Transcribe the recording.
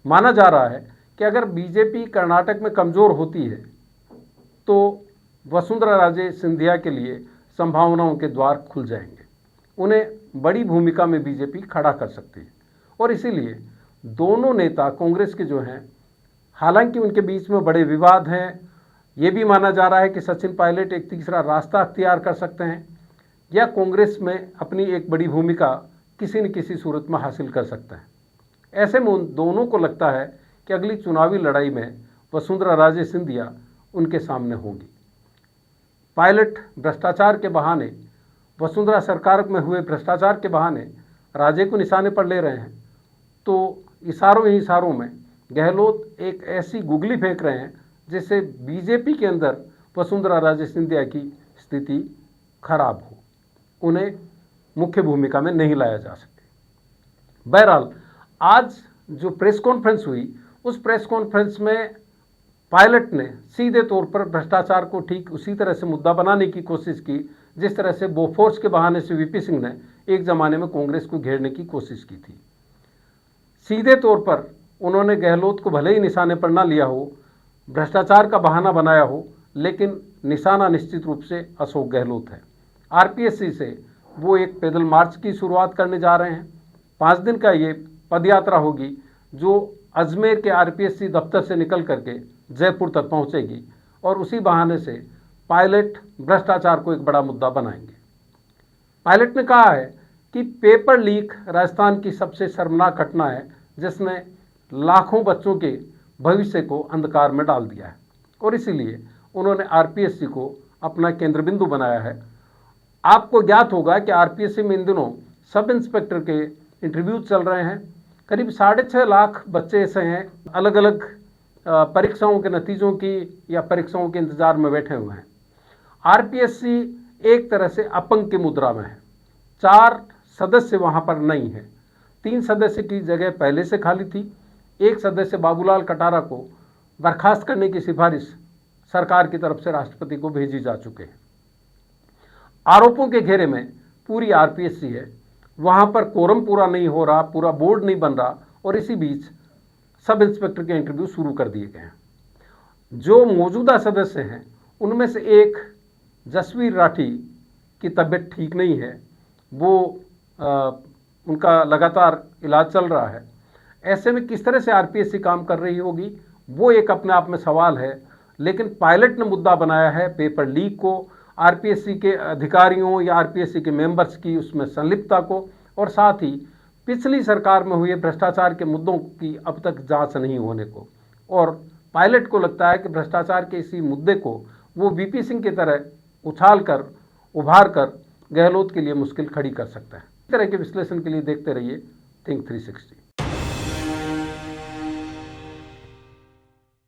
माना जा रहा है कि अगर बीजेपी कर्नाटक में कमज़ोर होती है तो वसुंधरा राजे सिंधिया के लिए संभावनाओं के द्वार खुल जाएंगे, उन्हें बड़ी भूमिका में बीजेपी खड़ा कर सकती है। और इसीलिए दोनों नेता कांग्रेस के जो हैं, हालांकि उनके बीच में बड़े विवाद हैं, ये भी माना जा रहा है कि सचिन पायलट एक तीसरा रास्ता अख्तियार कर सकते हैं या कांग्रेस में अपनी एक बड़ी भूमिका किसी न किसी सूरत में हासिल कर सकते हैं। ऐसे में उन दोनों को लगता है कि अगली चुनावी लड़ाई में वसुंधरा राजे सिंधिया उनके सामने होंगी। पायलट भ्रष्टाचार के बहाने, वसुंधरा सरकार में हुए भ्रष्टाचार के बहाने राजे को निशाने पर ले रहे हैं, तो इशारों ही इशारों में गहलोत एक ऐसी गुगली फेंक रहे हैं जिससे बीजेपी के अंदर वसुंधरा राजे सिंधिया की स्थिति खराब हो, उन्हें मुख्य भूमिका में नहीं लाया जा सके। बहरहाल आज जो प्रेस कॉन्फ्रेंस हुई, उस प्रेस कॉन्फ्रेंस में पायलट ने सीधे तौर पर भ्रष्टाचार को ठीक उसी तरह से मुद्दा बनाने की कोशिश की जिस तरह से बोफोर्स के बहाने से वीपी सिंह ने एक जमाने में कांग्रेस को घेरने की कोशिश की थी। सीधे तौर पर उन्होंने गहलोत को भले ही निशाने पर ना लिया हो, भ्रष्टाचार का बहाना बनाया हो, लेकिन निशाना निश्चित रूप से अशोक गहलोत है। आरपीएससी से वो एक पैदल मार्च की शुरुआत करने जा रहे हैं। 5 दिन का ये पदयात्रा होगी जो अजमेर के आरपीएससी दफ्तर से निकल करके जयपुर तक पहुंचेगी और उसी बहाने से पायलट भ्रष्टाचार को एक बड़ा मुद्दा बनाएंगे। पायलट ने कहा है कि पेपर लीक राजस्थान की सबसे शर्मनाक घटना है जिसने लाखों बच्चों के भविष्य को अंधकार में डाल दिया है और इसीलिए उन्होंने आरपीएससी को अपना केंद्र बिंदु बनाया है। आपको ज्ञात होगा कि आरपीएससी में इन दिनों सब इंस्पेक्टर के इंटरव्यू चल रहे हैं। करीब 6.5 लाख बच्चे ऐसे हैं अलग अलग परीक्षाओं के नतीजों की या परीक्षाओं के इंतजार में बैठे हुए हैं। आरपीएससी एक तरह से अपंग की मुद्रा में है। 4 सदस्य वहां पर नहीं है। 3 सदस्य की जगह पहले से खाली थी। 1 सदस्य बाबूलाल कटारा को बर्खास्त करने की सिफारिश सरकार की तरफ से राष्ट्रपति को भेजी जा चुके हैं। आरोपों के घेरे में पूरी आरपीएससी है। वहां पर कोरम पूरा नहीं हो रहा, पूरा बोर्ड नहीं बन रहा और इसी बीच सब इंस्पेक्टर के इंटरव्यू शुरू कर दिए गए हैं। जो मौजूदा सदस्य हैं उनमें से एक जसवीर राठी की तबीयत ठीक नहीं है, वो उनका लगातार इलाज चल रहा है। ऐसे में किस तरह से आरपीएससी काम कर रही होगी वो एक अपने आप में सवाल है। लेकिन पायलट ने मुद्दा बनाया है पेपर लीक को, आरपीएससी के अधिकारियों या आरपीएससी के मेंबर्स की उसमें संलिप्तता को और साथ ही पिछली सरकार में हुए भ्रष्टाचार के मुद्दों की अब तक जांच नहीं होने को। और पायलट को लगता है कि भ्रष्टाचार के इसी मुद्दे को वो वीपी सिंह की तरह उछाल कर उभार कर गहलोत के लिए मुश्किल खड़ी कर सकता है। इस तरह के विश्लेषण के लिए देखते रहिए थिंक 360।